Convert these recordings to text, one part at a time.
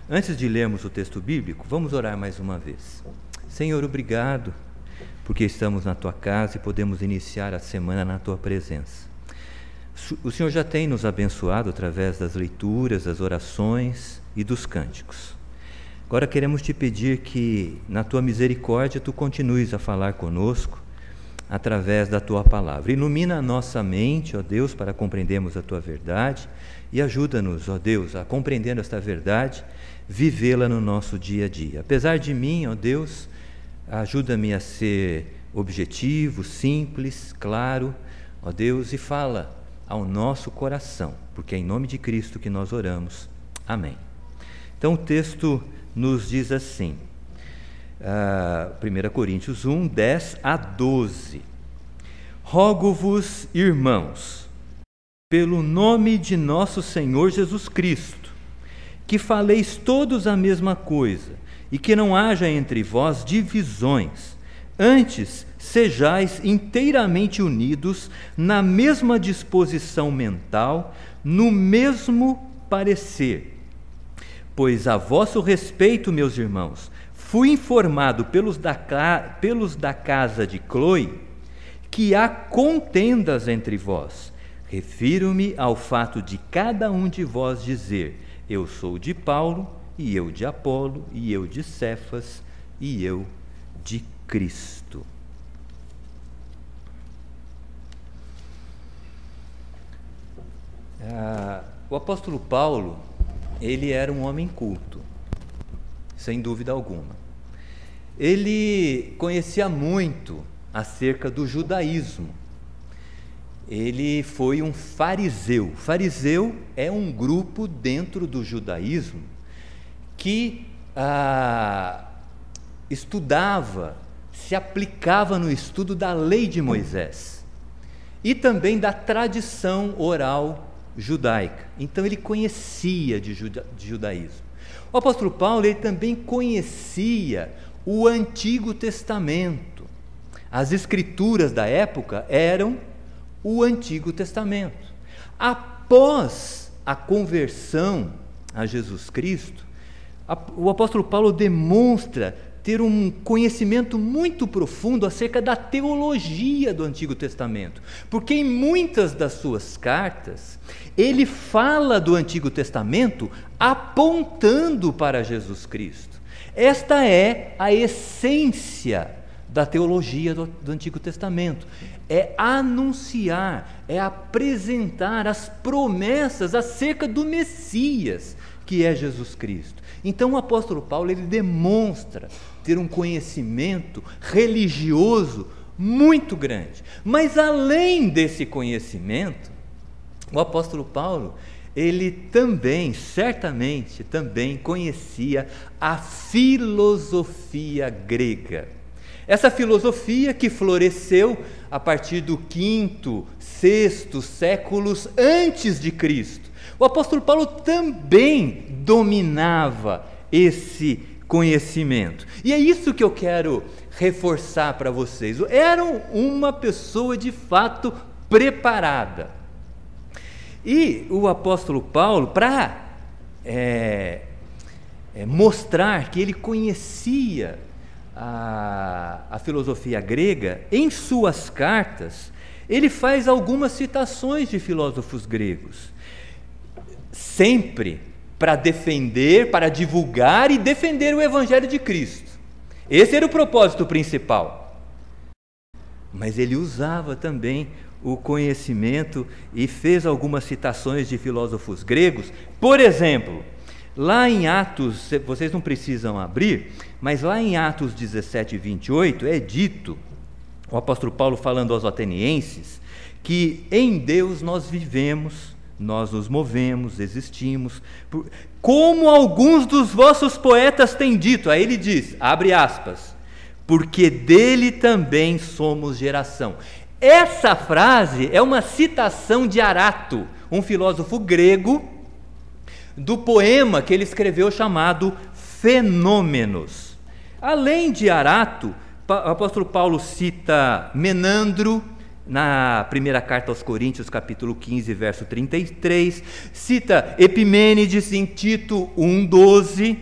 Antes de lermos o texto bíblico, vamos orar mais uma vez. Senhor, obrigado, porque estamos na Tua casa e podemos iniciar a semana na Tua presença. O Senhor já tem nos abençoado através das leituras, das orações e dos cânticos. Agora queremos Te pedir que, na Tua misericórdia, Tu continues a falar conosco através da Tua palavra. Ilumina a nossa mente, ó Deus, para compreendermos a Tua verdade e ajuda-nos, ó Deus, a compreender esta verdade, vivê-la no nosso dia a dia. Apesar de mim, ó Deus, ajuda-me a ser objetivo, simples, claro, ó Deus, e fala ao nosso coração, porque é em nome de Cristo que nós oramos. Amém. Então o texto nos diz assim, 1 Coríntios 1, 10 a 12. Rogo-vos, irmãos, pelo nome de nosso Senhor Jesus Cristo, que faleis todos a mesma coisa, e que não haja entre vós divisões, antes sejais inteiramente unidos na mesma disposição mental, no mesmo parecer. Pois a vosso respeito, meus irmãos, fui informado pelos da casa de Cloe que há contendas entre vós. Refiro-me ao fato de cada um de vós dizer: eu sou de Paulo, e eu de Apolo, e eu de Cefas, e eu de Cristo. O apóstolo Paulo, ele era um homem culto, sem dúvida alguma. Ele conhecia muito acerca do judaísmo. Ele foi um fariseu. Fariseu é um grupo dentro do judaísmo que estudava, se aplicava no estudo da lei de Moisés e também da tradição oral judaica. Então ele conhecia de judaísmo. O apóstolo Paulo, ele também conhecia o Antigo Testamento. As escrituras da época eram o Antigo Testamento. Após a conversão a Jesus Cristo, o apóstolo Paulo demonstra ter um conhecimento muito profundo acerca da teologia do Antigo Testamento, porque em muitas das suas cartas, ele fala do Antigo Testamento apontando para Jesus Cristo. Esta é a essência da teologia do Antigo Testamento, é anunciar, é apresentar as promessas acerca do Messias, que é Jesus Cristo. Então o apóstolo Paulo, ele demonstra ter um conhecimento religioso muito grande, mas além desse conhecimento, o apóstolo Paulo, ele também, certamente, também conhecia a filosofia grega. Essa filosofia que floresceu a partir do quinto, sexto séculos antes de Cristo. O apóstolo Paulo também dominava esse conhecimento. E é isso que eu quero reforçar para vocês. Era uma pessoa de fato preparada. E o apóstolo Paulo, para mostrar que ele conhecia a filosofia grega, em suas cartas, ele faz algumas citações de filósofos gregos, sempre para defender, para divulgar e defender o Evangelho de Cristo. Esse era o propósito principal. Mas ele usava também o conhecimento e fez algumas citações de filósofos gregos. Por exemplo, lá em Atos, vocês não precisam abrir, mas lá em Atos 17, 28, é dito, o apóstolo Paulo falando aos atenienses, que em Deus nós vivemos, nós nos movemos, existimos, como alguns dos vossos poetas têm dito. Aí ele diz, abre aspas, porque dele também somos geração. Essa frase é uma citação de Arato, um filósofo grego, do poema que ele escreveu chamado Fenômenos. Além de Arato, o apóstolo Paulo cita Menandro, na primeira carta aos Coríntios, capítulo 15, verso 33, cita Epimênides em Tito 1,12.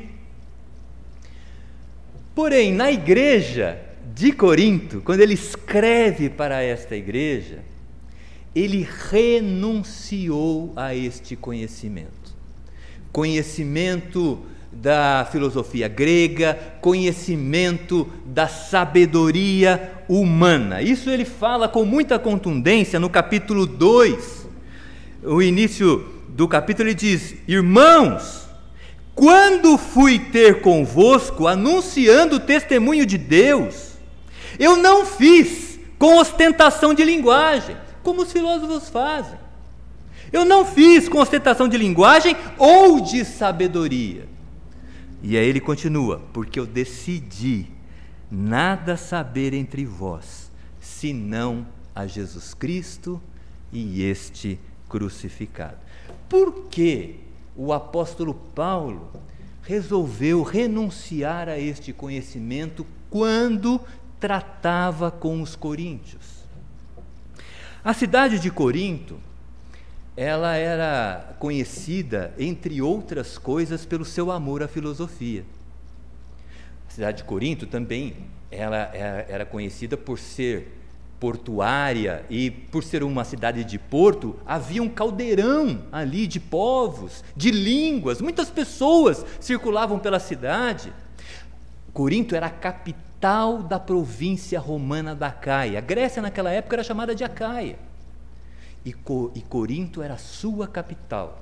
Porém, na igreja de Corinto, quando ele escreve para esta igreja, ele renunciou a este conhecimento. Conhecimento da filosofia grega, conhecimento da sabedoria humana. Isso ele fala com muita contundência no capítulo 2. O início do capítulo ele diz: irmãos, quando fui ter convosco anunciando o testemunho de Deus, eu não fiz com ostentação de linguagem, como os filósofos fazem. Eu não fiz com ostentação de linguagem ou de sabedoria. E aí ele continua: porque eu decidi nada saber entre vós, senão a Jesus Cristo e este crucificado. Por que o apóstolo Paulo resolveu renunciar a este conhecimento quando tratava com os coríntios? A cidade de Corinto, ela era conhecida, entre outras coisas, pelo seu amor à filosofia. A cidade de Corinto também ela era conhecida por ser portuária e por ser uma cidade de porto, havia um caldeirão ali de povos, de línguas, muitas pessoas circulavam pela cidade. Corinto era a capital da província romana da Acaia. A Grécia naquela época era chamada de Acaia. E Corinto era a sua capital.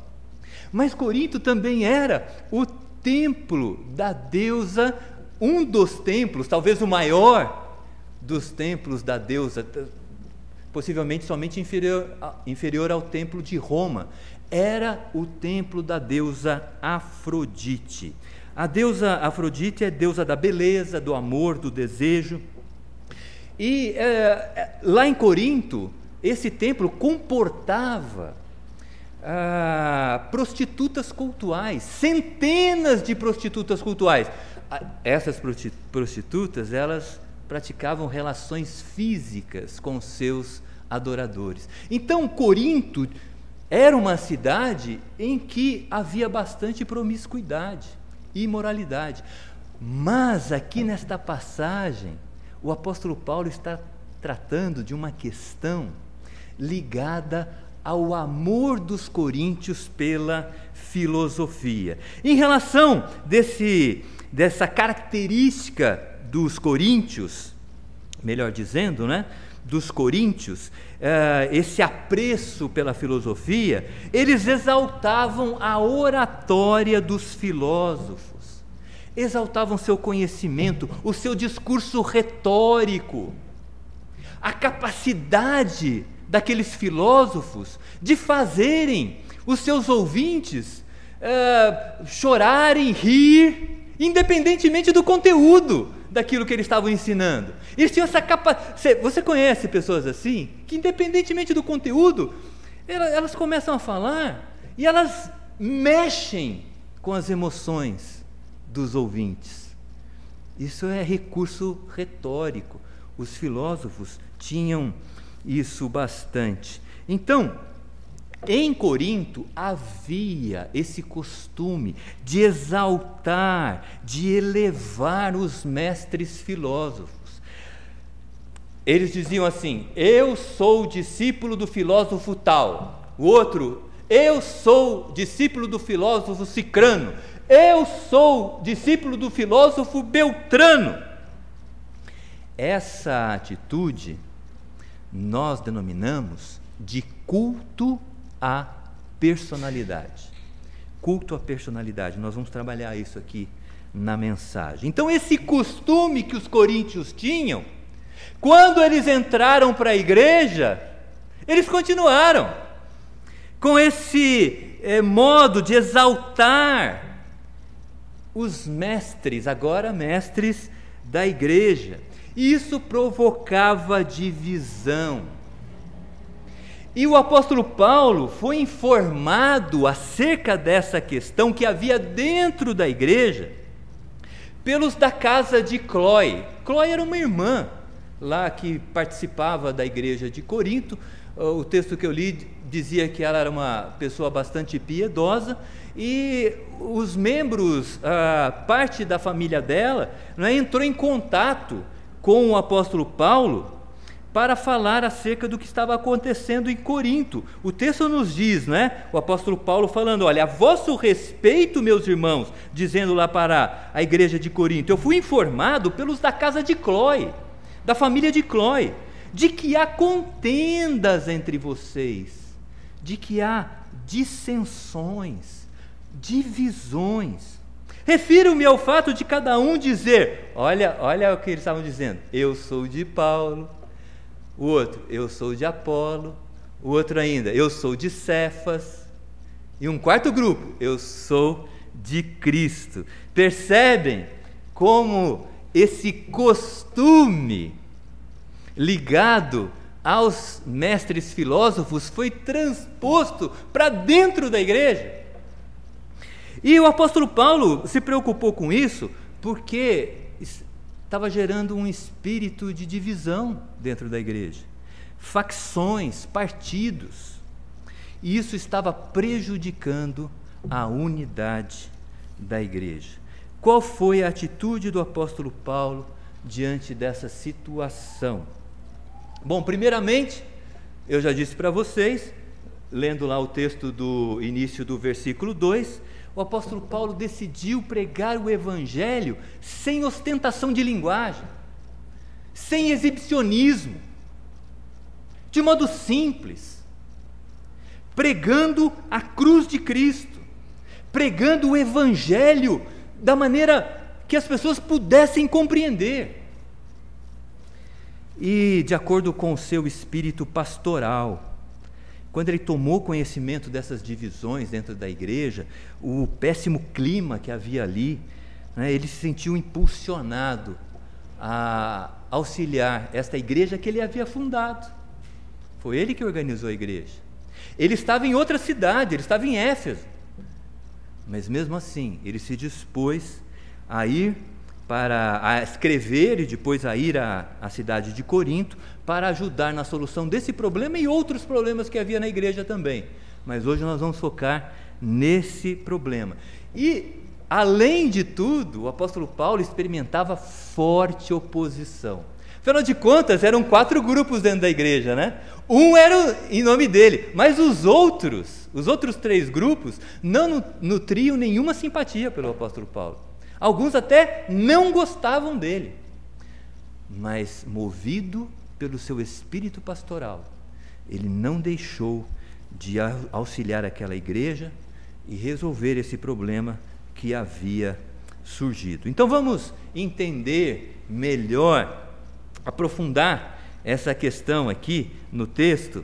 Mas Corinto também era o templo da deusa, um dos templos, talvez o maior dos templos da deusa, possivelmente somente inferior ao templo de Roma. Era o templo da deusa Afrodite. A deusa Afrodite é deusa da beleza, do amor, do desejo. E lá em Corinto, esse templo comportava prostitutas cultuais, centenas de prostitutas cultuais. Essas prostitutas, elas praticavam relações físicas com seus adoradores. Então, Corinto era uma cidade em que havia bastante promiscuidade e imoralidade. Mas aqui nesta passagem, o apóstolo Paulo está tratando de uma questão ligada ao amor dos coríntios pela filosofia. Em relação dessa característica dos coríntios, melhor dizendo, dos coríntios, esse apreço pela filosofia, eles exaltavam a oratória dos filósofos, exaltavam seu conhecimento, o seu discurso retórico, a capacidade daqueles filósofos de fazerem os seus ouvintes chorarem, rir, independentemente do conteúdo daquilo que eles estavam ensinando. Eles tinham essa capacidade. Você conhece pessoas assim, que independentemente do conteúdo, elas começam a falar e elas mexem com as emoções dos ouvintes. Isso é recurso retórico. Os filósofos tinham isso bastante. Então, em Corinto havia esse costume de exaltar, de elevar os mestres filósofos. Eles diziam assim: eu sou discípulo do filósofo tal. O outro: eu sou discípulo do filósofo Cicrano. Eu sou discípulo do filósofo Beltrano. Essa atitude nós denominamos de culto à personalidade. Culto à personalidade. Nós vamos trabalhar isso aqui na mensagem. Então, esse costume que os coríntios tinham, quando eles entraram para a igreja, eles continuaram com esse modo de exaltar os mestres, agora mestres da igreja. Isso provocava divisão. E o apóstolo Paulo foi informado acerca dessa questão que havia dentro da igreja pelos da casa de Cloé. Cloé era uma irmã lá que participava da igreja de Corinto. O texto que eu li dizia que ela era uma pessoa bastante piedosa, e os membros, parte da família dela, entrou em contato com o apóstolo Paulo para falar acerca do que estava acontecendo em Corinto. O texto nos diz, o apóstolo Paulo falando: olha, a vosso respeito, meus irmãos, dizendo lá para a igreja de Corinto, eu fui informado pelos da casa de Cloé, da família de Cloé, de que há contendas entre vocês, de que há dissensões, divisões. Refiro-me ao fato de cada um dizer: olha o que eles estavam dizendo, eu sou de Paulo, o outro, eu sou de Apolo, o outro ainda, eu sou de Cefas, e um quarto grupo, eu sou de Cristo. Percebem como esse costume ligado aos mestres filósofos foi transposto para dentro da igreja? E o apóstolo Paulo se preocupou com isso porque estava gerando um espírito de divisão dentro da igreja, facções, partidos, e isso estava prejudicando a unidade da igreja. Qual foi a atitude do apóstolo Paulo diante dessa situação? Bom, primeiramente, eu já disse para vocês, lendo lá o texto do início do versículo 2, o apóstolo Paulo decidiu pregar o evangelho sem ostentação de linguagem, sem exibicionismo, de modo simples, pregando a cruz de Cristo, pregando o evangelho da maneira que as pessoas pudessem compreender. E de acordo com o seu espírito pastoral, quando ele tomou conhecimento dessas divisões dentro da igreja, o péssimo clima que havia ali, ele se sentiu impulsionado a auxiliar esta igreja que ele havia fundado. Foi ele que organizou a igreja. Ele estava em outra cidade, ele estava em Éfeso, mas mesmo assim, ele se dispôs a ir a escrever e depois a ir à cidade de Corinto para ajudar na solução desse problema e outros problemas que havia na igreja também. Mas hoje nós vamos focar nesse problema. E, além de tudo, o apóstolo Paulo experimentava forte oposição. Afinal de contas, eram 4 grupos dentro da igreja, Um era em nome dele, mas os outros 3 grupos não nutriam nenhuma simpatia pelo apóstolo Paulo. Alguns até não gostavam dele, mas movido pelo seu espírito pastoral, ele não deixou de auxiliar aquela igreja e resolver esse problema que havia surgido. Então vamos entender melhor, aprofundar essa questão aqui no texto,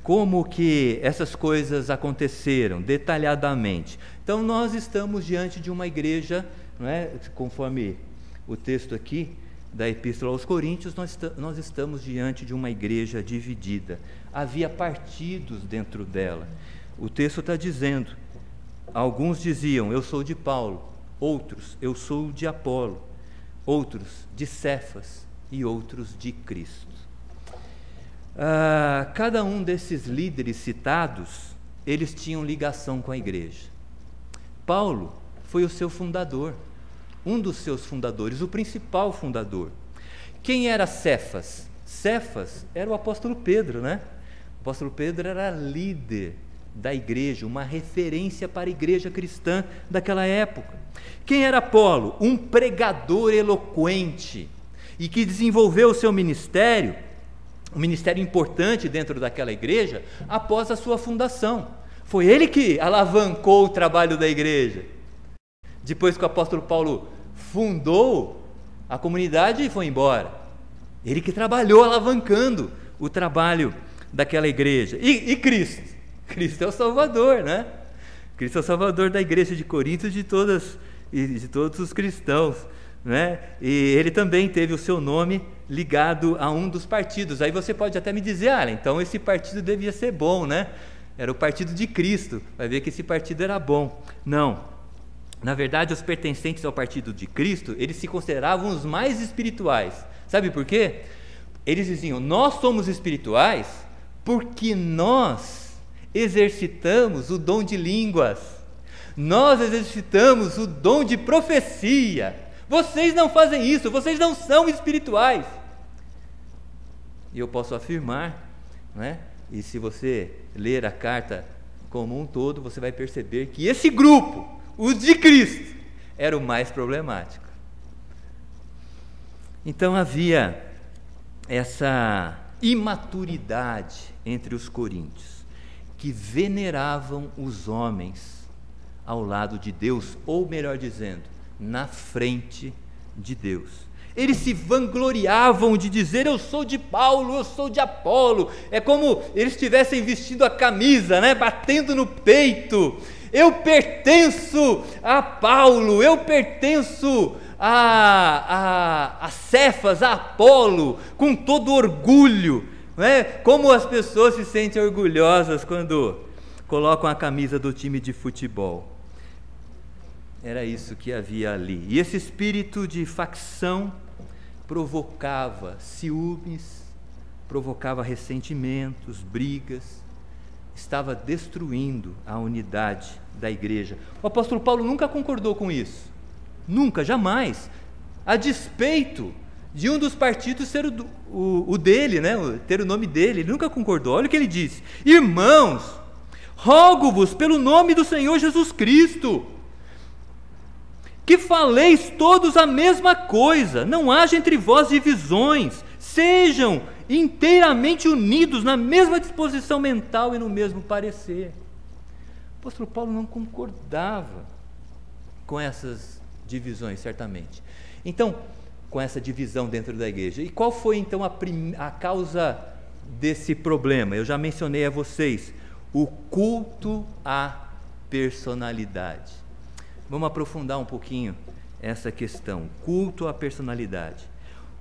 como que essas coisas aconteceram detalhadamente. Então nós estamos diante de uma igreja, conforme o texto aqui da Epístola aos Coríntios, nós estamos diante de uma igreja dividida. Havia partidos dentro dela. O texto está dizendo, alguns diziam, eu sou de Paulo, outros, eu sou de Apolo, outros de Cefas e outros de Cristo. Cada um desses líderes citados, eles tinham ligação com a igreja. Paulo foi o seu fundador, um dos seus fundadores, o principal fundador. Quem era Cefas? Cefas era o apóstolo Pedro, O apóstolo Pedro era líder da igreja, uma referência para a igreja cristã daquela época. Quem era Apolo? Um pregador eloquente e que desenvolveu o seu ministério, um ministério importante dentro daquela igreja, após a sua fundação. Foi ele que alavancou o trabalho da igreja. Depois que o apóstolo Paulo fundou, a comunidade foi embora. Ele que trabalhou alavancando o trabalho daquela igreja. E Cristo? Cristo é o Salvador, Cristo é o Salvador da igreja de Corinto e de todos os cristãos, E ele também teve o seu nome ligado a um dos partidos. Aí você pode até me dizer, então esse partido devia ser bom, Era o partido de Cristo. Vai ver que esse partido era bom. Não. Na verdade, os pertencentes ao partido de Cristo, eles se consideravam os mais espirituais. Sabe por quê? Eles diziam: nós somos espirituais porque nós exercitamos o dom de línguas, nós exercitamos o dom de profecia. Vocês não fazem isso, vocês não são espirituais. E eu posso afirmar, né? E se você ler a carta como um todo, você vai perceber que esse grupo, os de Cristo, era o mais problemático. Então havia essa imaturidade entre os coríntios, que veneravam os homens ao lado de Deus, ou melhor dizendo, na frente de Deus. Eles se vangloriavam de dizer: eu sou de Paulo, eu sou de Apolo. É como eles estivessem vestindo a camisa, né? Batendo no peito: eu pertenço a Paulo, eu pertenço a Cefas, a Apolo, com todo orgulho, né? Como as pessoas se sentem orgulhosas quando colocam a camisa do time de futebol. Era isso que havia ali. E esse espírito de facção provocava ciúmes, provocava ressentimentos, brigas, estava destruindo a unidade da igreja. O apóstolo Paulo nunca concordou com isso, nunca, jamais, a despeito de um dos partidos ser o dele, né? Ter o nome dele. Ele nunca concordou. Olha o que ele disse: irmãos, rogo-vos pelo nome do Senhor Jesus Cristo, que faleis todos a mesma coisa, não haja entre vós divisões, sejam inteiramente unidos na mesma disposição mental e no mesmo parecer. O apóstolo Paulo não concordava com essas divisões, certamente. Então, com essa divisão dentro da igreja. E qual foi então a causa desse problema? Eu já mencionei a vocês: o culto à personalidade. Vamos aprofundar um pouquinho essa questão, culto à personalidade.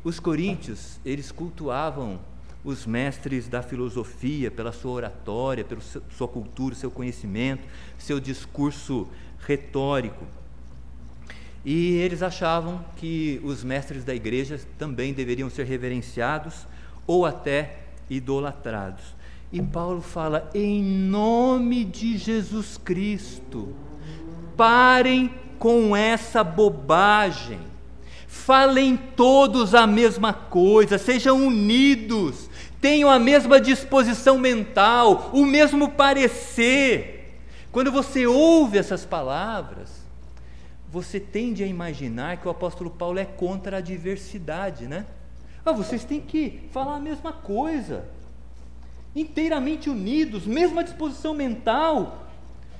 Os coríntios, eles cultuavam os mestres da filosofia pela sua oratória, pela sua cultura, seu conhecimento, seu discurso retórico. E eles achavam que os mestres da igreja também deveriam ser reverenciados ou até idolatrados. E Paulo fala: em nome de Jesus Cristo, parem com essa bobagem, falem todos a mesma coisa, sejam unidos, tenham a mesma disposição mental, o mesmo parecer. Quando você ouve essas palavras, você tende a imaginar que o apóstolo Paulo é contra a diversidade, né? Vocês têm que falar a mesma coisa, inteiramente unidos, mesma disposição mental.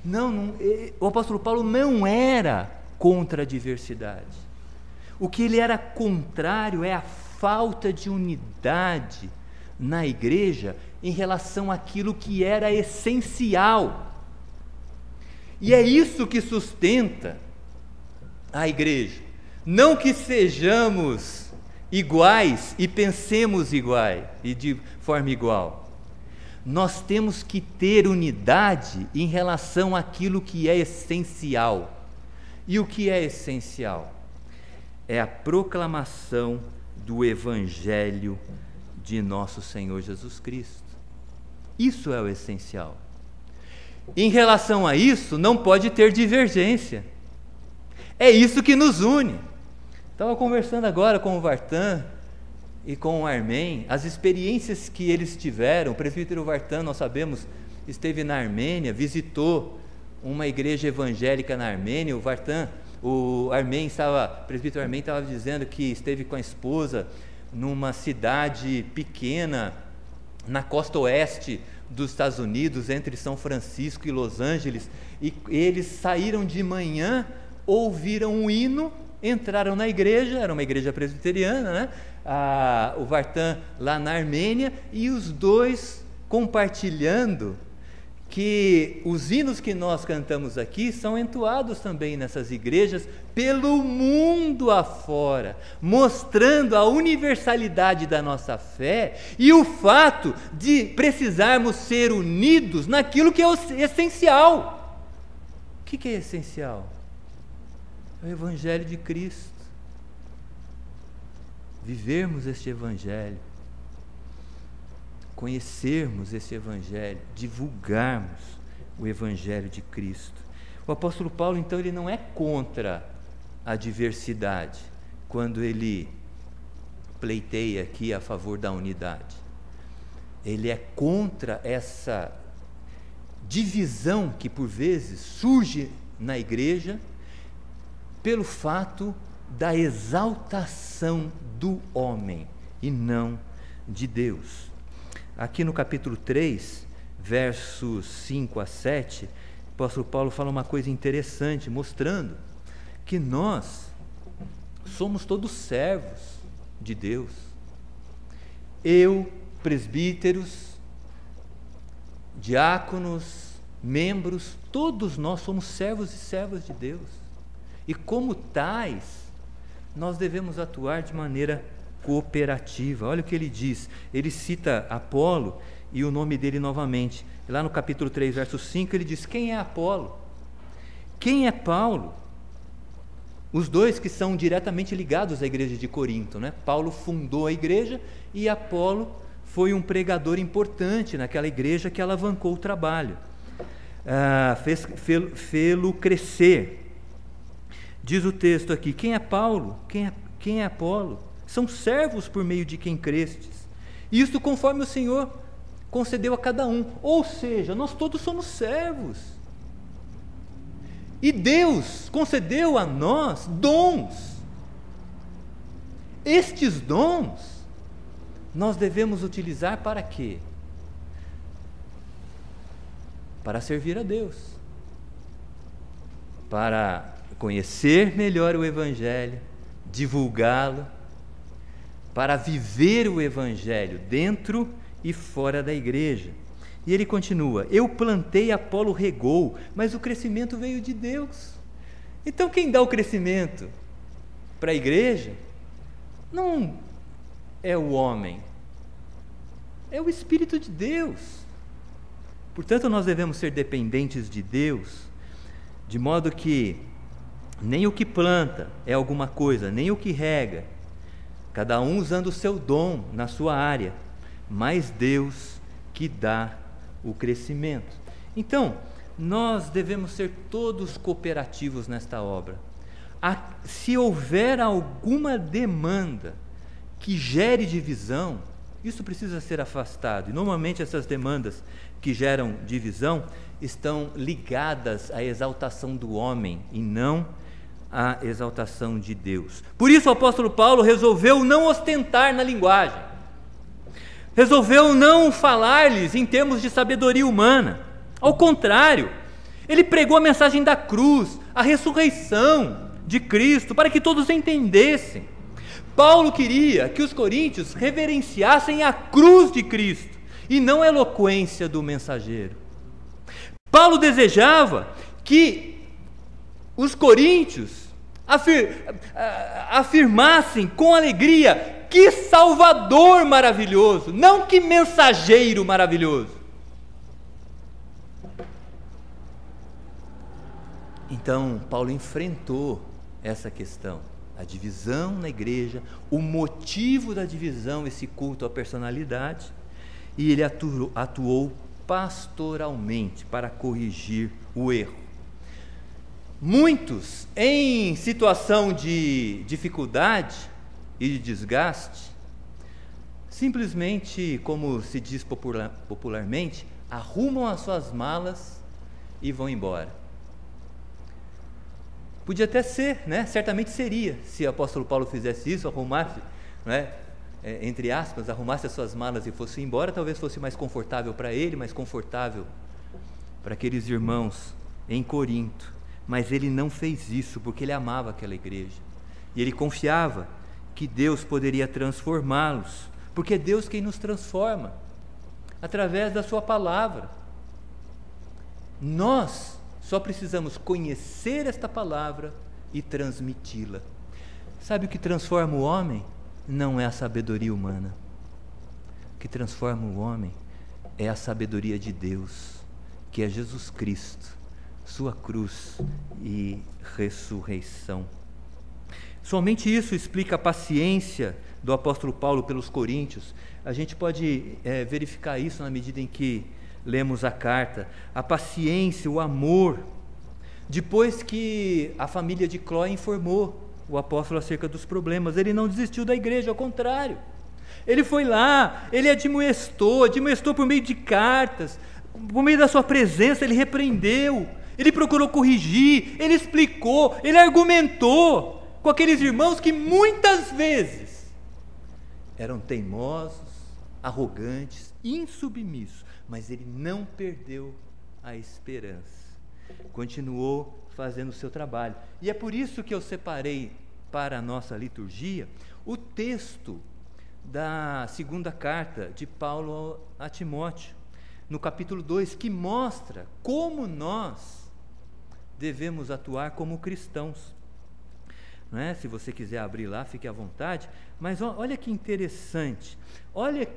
Não, o apóstolo Paulo não era contra a diversidade. O que ele era contrário é a falta de unidade na igreja em relação àquilo que era essencial. E é isso que sustenta a igreja. Não que sejamos iguais e pensemos iguais e de forma igual. Nós temos que ter unidade em relação àquilo que é essencial. E o que é essencial? É a proclamação do Evangelho de nosso Senhor Jesus Cristo. Isso é o essencial. Em relação a isso, não pode ter divergência. É isso que nos une. Estava conversando agora com o Vartan e com o Armen, as experiências que eles tiveram. O presbítero Vartan, nós sabemos, esteve na Armênia, visitou uma igreja evangélica na Armênia. O presbítero Armen estava dizendo que esteve com a esposa numa cidade pequena na costa oeste dos Estados Unidos, entre São Francisco e Los Angeles, e eles saíram de manhã, ouviram um hino, entraram na igreja, era uma igreja presbiteriana, né? O Vartan lá na Armênia, e os dois compartilhando que os hinos que nós cantamos aqui são entoados também nessas igrejas pelo mundo afora, mostrando a universalidade da nossa fé e o fato de precisarmos ser unidos naquilo que é essencial. O que é essencial? É o Evangelho de Cristo. Vivermos este Evangelho, conhecermos este Evangelho, divulgarmos o Evangelho de Cristo. O apóstolo Paulo, então, ele não é contra a diversidade, quando ele pleiteia aqui a favor da unidade. Ele é contra essa divisão que por vezes surge na igreja pelo fato da exaltação do homem e não de Deus. Aqui no capítulo 3, versos 5 a 7, o apóstolo Paulo fala uma coisa interessante, mostrando que nós somos todos servos de Deus. Eu, presbíteros, diáconos, membros, todos nós somos servos e servas de Deus. E como tais, nós devemos atuar de maneira cooperativa. Olha o que ele diz. Ele cita Apolo e o nome dele novamente. Lá no capítulo 3, verso 5, ele diz: quem é Apolo? Quem é Paulo? Os dois que são diretamente ligados à igreja de Corinto, né? Paulo fundou a igreja e Apolo foi um pregador importante naquela igreja que alavancou o trabalho, fê-lo crescer. Diz o texto aqui: quem é Paulo? Quem é Apolo? São servos por meio de quem crestes. Isto conforme o Senhor concedeu a cada um. Ou seja, nós todos somos servos. E Deus concedeu a nós dons. Estes dons nós devemos utilizar para quê? Para servir a Deus, para conhecer melhor o Evangelho, divulgá-lo, para viver o Evangelho dentro e fora da igreja. E ele continua: eu plantei, Apolo regou, mas o crescimento veio de Deus. Então quem dá o crescimento para a igreja não é o homem, é o Espírito de Deus. Portanto, nós devemos ser dependentes de Deus, de modo que nem o que planta é alguma coisa, nem o que rega, cada um usando o seu dom na sua área, mas Deus que dá o crescimento. Então, nós devemos ser todos cooperativos nesta obra. Se houver alguma demanda que gere divisão, isso precisa ser afastado. E normalmente essas demandas que geram divisão estão ligadas à exaltação do homem e não à exaltação de Deus. Por isso o apóstolo Paulo resolveu não ostentar na linguagem. Resolveu não falar-lhes em termos de sabedoria humana. Ao contrário, ele pregou a mensagem da cruz, a ressurreição de Cristo, para que todos entendessem. Paulo queria que os coríntios reverenciassem a cruz de Cristo e não a eloquência do mensageiro. Paulo desejava que os coríntios afirmassem com alegria: que Salvador maravilhoso, não que mensageiro maravilhoso. Então, Paulo enfrentou essa questão, a divisão na igreja, o motivo da divisão, esse culto à personalidade, e ele atuou pastoralmente para corrigir o erro. Muitos, em situação de dificuldade e de desgaste, simplesmente, como se diz popularmente, arrumam as suas malas e vão embora. Podia até ser, né? Certamente seria, se o apóstolo Paulo fizesse isso, arrumasse, né? Entre aspas, arrumasse as suas malas e fosse embora, talvez fosse mais confortável para ele, mais confortável para aqueles irmãos em Corinto. Mas ele não fez isso, porque ele amava aquela igreja, e ele confiava que Deus poderia transformá-los, porque é Deus quem nos transforma, através da sua palavra. Nós só precisamos conhecer esta palavra e transmiti-la. Sabe o que transforma o homem? Não é a sabedoria humana. O que transforma o homem é a sabedoria de Deus, que é Jesus Cristo, sua cruz e ressurreição. Somente isso explica a paciência do apóstolo Paulo pelos coríntios. A gente pode verificar isso na medida em que lemos a carta. A paciência, o amor. Depois que a família de Cloé informou o apóstolo acerca dos problemas, ele não desistiu da igreja, ao contrário. Ele foi lá, ele admoestou por meio de cartas, por meio da sua presença, ele repreendeu, ele procurou corrigir, ele explicou, ele argumentou com aqueles irmãos que muitas vezes eram teimosos, arrogantes, insubmissos, mas ele não perdeu a esperança, continuou fazendo o seu trabalho. E é por isso que eu separei para a nossa liturgia o texto da segunda carta de Paulo a Timóteo, no capítulo 2, que mostra como nós devemos atuar como cristãos. Não é? Se você quiser abrir lá, fique à vontade, mas olha que interessante. Olha,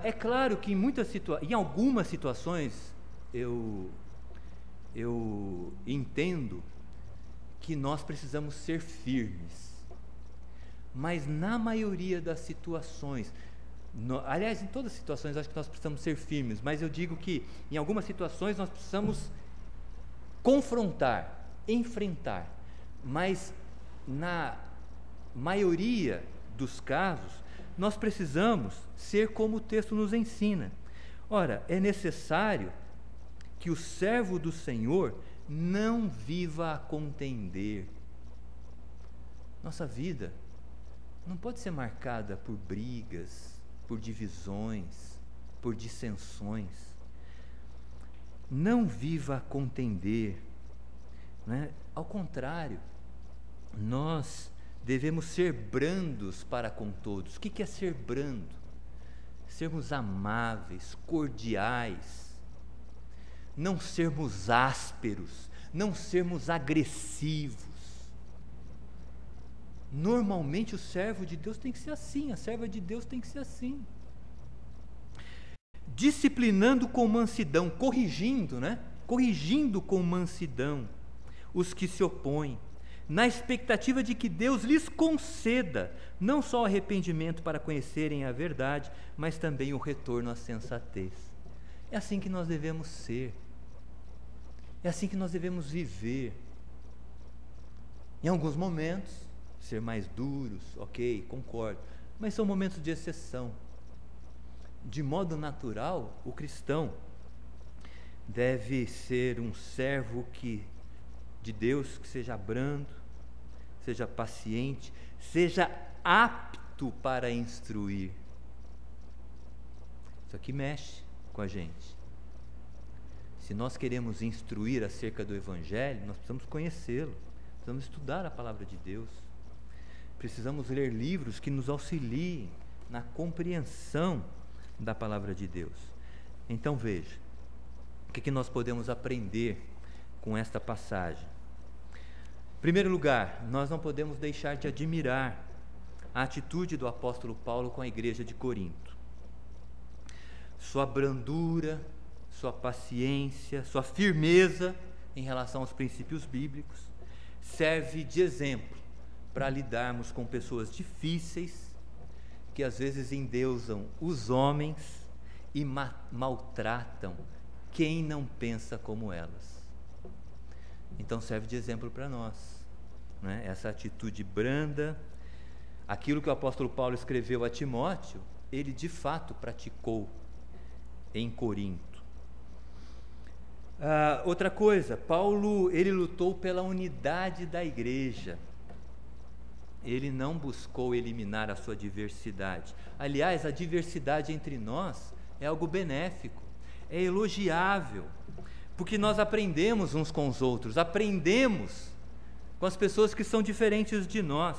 é claro que em algumas situações eu entendo que nós precisamos ser firmes, mas na maioria das situações, aliás, em todas as situações acho que nós precisamos ser firmes, mas eu digo que em algumas situações nós precisamos confrontar, enfrentar, mas na maioria dos casos nós precisamos ser como o texto nos ensina. Ora, é necessário que o servo do Senhor não viva a contender. Nossa vida não pode ser marcada por brigas, por divisões, por dissensões. Não viva a contender, né? Ao contrário, nós devemos ser brandos para com todos. O que é ser brando? Sermos amáveis, cordiais, não sermos ásperos, não sermos agressivos. Normalmente o servo de Deus tem que ser assim, a serva de Deus tem que ser assim. Disciplinando com mansidão, corrigindo, né? Corrigindo com mansidão os que se opõem, na expectativa de que Deus lhes conceda não só o arrependimento para conhecerem a verdade, mas também o retorno à sensatez. É assim que nós devemos ser. É assim que nós devemos viver. Em alguns momentos, ser mais duros, ok, concordo, mas são momentos de exceção. De modo natural, o cristão deve ser um servo de Deus que seja brando, seja paciente, seja apto para instruir. Isso aqui mexe com a gente. Se nós queremos instruir acerca do Evangelho, nós precisamos conhecê-lo, precisamos estudar a palavra de Deus, precisamos ler livros que nos auxiliem na compreensão da palavra de Deus. Então veja, o que nós podemos aprender com esta passagem? Em primeiro lugar, nós não podemos deixar de admirar a atitude do apóstolo Paulo com a igreja de Corinto. Sua brandura, sua paciência, sua firmeza em relação aos princípios bíblicos serve de exemplo para lidarmos com pessoas difíceis que às vezes endeusam os homens e maltratam quem não pensa como elas. Então serve de exemplo para nós, né? Essa atitude branda, aquilo que o apóstolo Paulo escreveu a Timóteo, ele de fato praticou em Corinto. Outra coisa, Paulo, ele lutou pela unidade da igreja. Ele não buscou eliminar a sua diversidade. Aliás, a diversidade entre nós é algo benéfico, é elogiável, porque nós aprendemos uns com os outros, aprendemos com as pessoas que são diferentes de nós,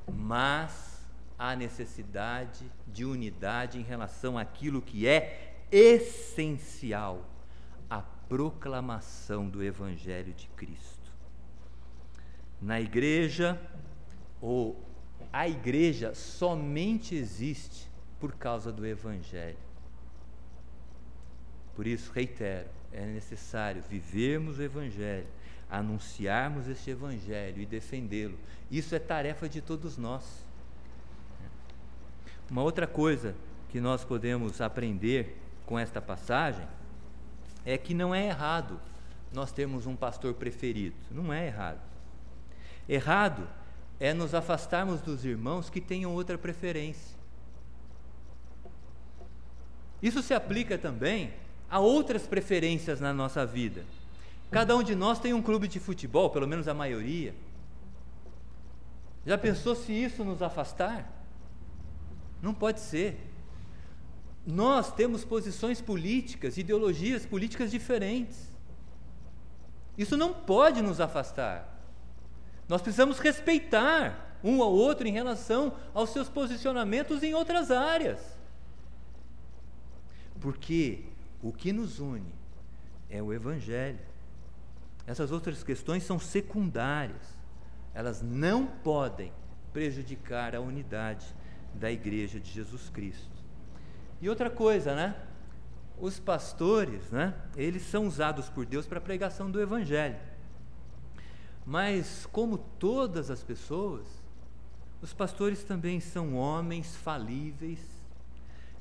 mas há necessidade de unidade em relação àquilo que é essencial, a proclamação do Evangelho de Cristo. Na igreja, a igreja somente existe por causa do Evangelho. Por isso, reitero, é necessário vivermos o Evangelho, anunciarmos este Evangelho e defendê-lo. Isso é tarefa de todos nós. Uma outra coisa que nós podemos aprender com esta passagem é que não é errado nós termos um pastor preferido. Não é errado. Errado é nos afastarmos dos irmãos que tenham outra preferência. Isso se aplica também a outras preferências na nossa vida. Cada um de nós tem um clube de futebol, pelo menos a maioria. Já pensou se isso nos afastar? Não pode ser. Nós temos posições políticas, ideologias políticas diferentes. Isso não pode nos afastar. Nós precisamos respeitar um ao outro em relação aos seus posicionamentos em outras áreas. Porque o que nos une é o Evangelho. Essas outras questões são secundárias. Elas não podem prejudicar a unidade da Igreja de Jesus Cristo. E outra coisa, né? Os pastores, né? Eles são usados por Deus para a pregação do Evangelho. Mas, como todas as pessoas, os pastores também são homens falíveis,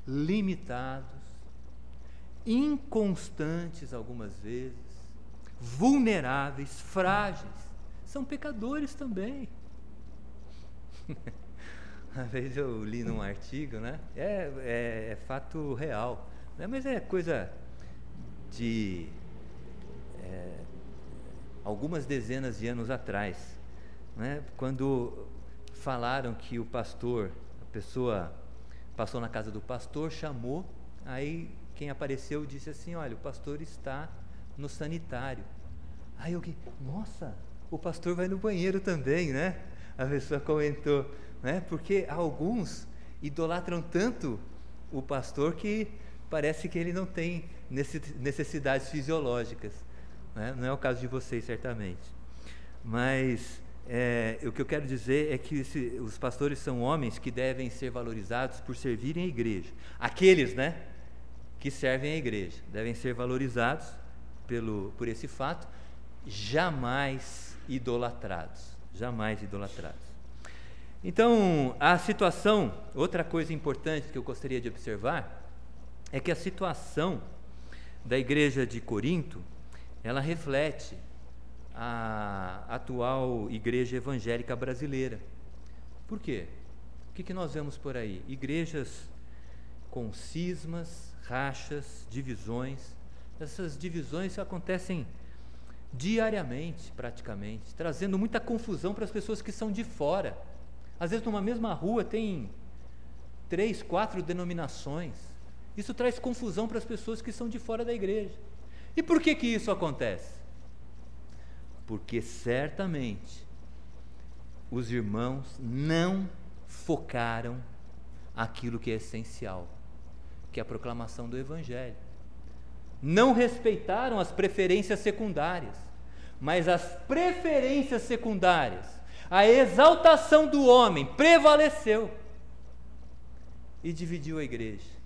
limitados, inconstantes algumas vezes, vulneráveis, frágeis, são pecadores também. Uma vez eu li num artigo, né? É fato real, né? Mas é coisa de algumas dezenas de anos atrás, né? Quando falaram que o pastor, a pessoa passou na casa do pastor, chamou, aí quem apareceu disse assim: olha, o pastor está no sanitário. Aí eu, nossa, o pastor vai no banheiro também, né? A pessoa comentou, né? Porque alguns idolatram tanto o pastor que parece que ele não tem necessidades fisiológicas, né? Não é o caso de vocês, certamente. Mas o que eu quero dizer é que os pastores são homens que devem ser valorizados por servirem a igreja. Aqueles, né, que servem a igreja devem ser valorizados por esse fato, jamais idolatrados. Jamais idolatrados. Então, a situação, outra coisa importante que eu gostaria de observar, é que a situação da igreja de Corinto, ela reflete a atual igreja evangélica brasileira. Por quê? O que nós vemos por aí? Igrejas com cismas, rachas, divisões. Essas divisões acontecem diariamente, praticamente, trazendo muita confusão para as pessoas que são de fora. Às vezes, numa mesma rua tem 3, 4 denominações. Isso traz confusão para as pessoas que são de fora da igreja. E por que isso acontece? Porque certamente os irmãos não focaram aquilo que é essencial, que é a proclamação do Evangelho. Não respeitaram as preferências secundárias, mas as preferências secundárias, a exaltação do homem prevaleceu e dividiu a igreja.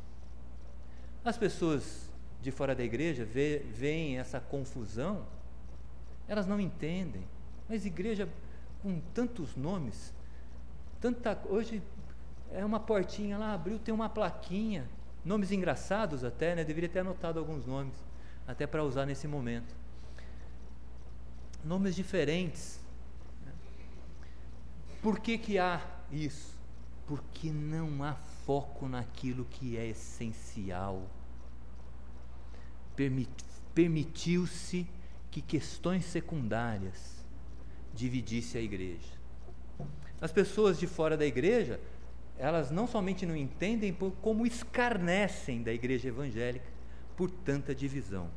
As pessoas de fora da igreja veem essa confusão, elas não entendem. Mas igreja com tantos nomes, hoje é uma portinha lá, abriu, tem uma plaquinha, nomes engraçados até, né? Deveria ter anotado alguns nomes, até para usar nesse momento. Nomes diferentes. Por que há isso? Porque não há foco naquilo que é essencial. Permitiu-se que questões secundárias dividissem a igreja. As pessoas de fora da igreja, elas não somente não entendem, como escarnecem da igreja evangélica por tanta divisão.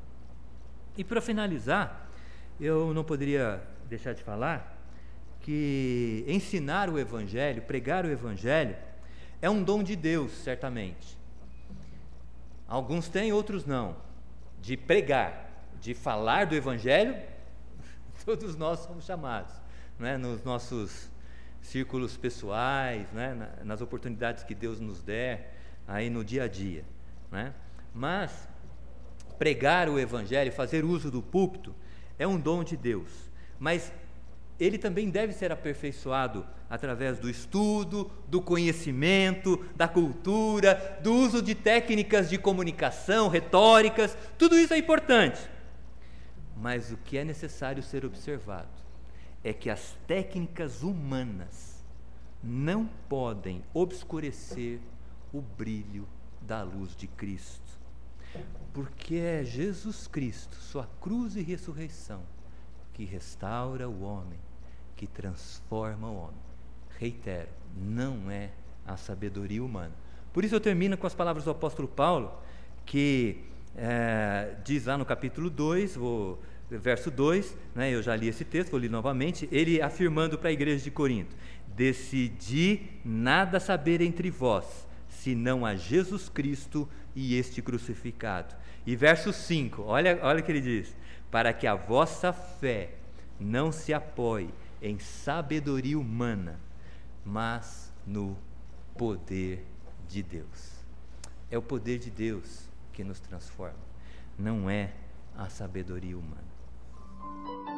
E para finalizar, eu não poderia deixar de falar que ensinar o Evangelho, pregar o Evangelho, é um dom de Deus, certamente. Alguns têm, outros não. De pregar, de falar do Evangelho, todos nós somos chamados, né? Nos nossos círculos pessoais, né? Nas oportunidades que Deus nos der, aí no dia a dia, né? Mas pregar o evangelho, fazer uso do púlpito, é um dom de Deus, mas ele também deve ser aperfeiçoado através do estudo, do conhecimento, da cultura, do uso de técnicas de comunicação, retóricas. Tudo isso é importante, mas o que é necessário ser observado é que as técnicas humanas não podem obscurecer o brilho da luz de Cristo, porque é Jesus Cristo, sua cruz e ressurreição, que restaura o homem, que transforma o homem. Reitero, não é a sabedoria humana. Por isso eu termino com as palavras do apóstolo Paulo, que diz lá no capítulo 2, verso 2, né, eu já li esse texto, vou ler novamente, ele afirmando para a igreja de Corinto: decidi nada saber entre vós, senão a Jesus Cristo e este crucificado. E verso 5, olha o que ele diz: para que a vossa fé não se apoie em sabedoria humana, mas no poder de Deus. É o poder de Deus que nos transforma, não é a sabedoria humana.